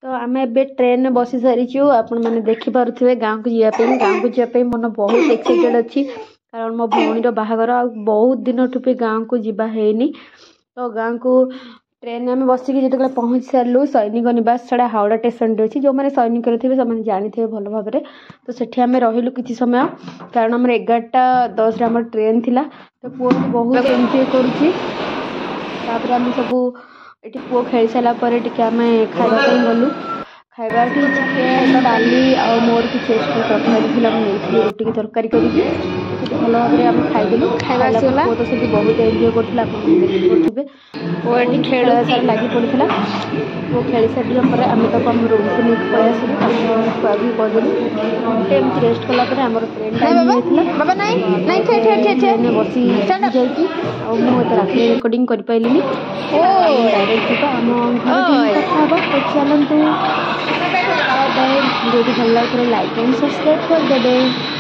तो आम ए ट्रेन में बसी सारी आपण मैंने देखिपे गाँव को जावाई मन बहुत एक्साइटेड अच्छी कारण मो भौणी बाहागर बहुत दिन ठू गाँव को जीवा है तो गाँव को ट्रेन आम बसिक जो पहुँच सारू सैनिक निवास छड़ा हावड़ा स्टेशन अच्छी जो मैंने सैनिक थे जानी थे भल भाव तो सेठी आम रही कि समय कारण आम 11:10 आम ट्रेन थिला तो पुओ बहुत एंजॉय कर आम सब ये पुओ खेल सारापर आम खावाई गलु खाଇବା चिकेन डाली और मोर किसी एक्सट्रा तरकारी थी नहीं रुटी की तरकारी करके भल भाव में आम खाईदेलु खावा पुओ तो से बहुत एंजॉय करुला देखिपे वो ये खेल सार लगी पड़ा वो खेल सारा पर आम तक आम रूम को नहीं पलि आसलु खुआ भी करदेलु एमती रेस्ट कलापर आम ट्रेन ट्रेन बसी जाइए मुझे राति रिकॉर्डिंग कर पाइलिनी डायरेक्ट जी आम घर कथा चलतु वीडियो भल लगे लाइक एंड सब्सक्राइब कर देवे।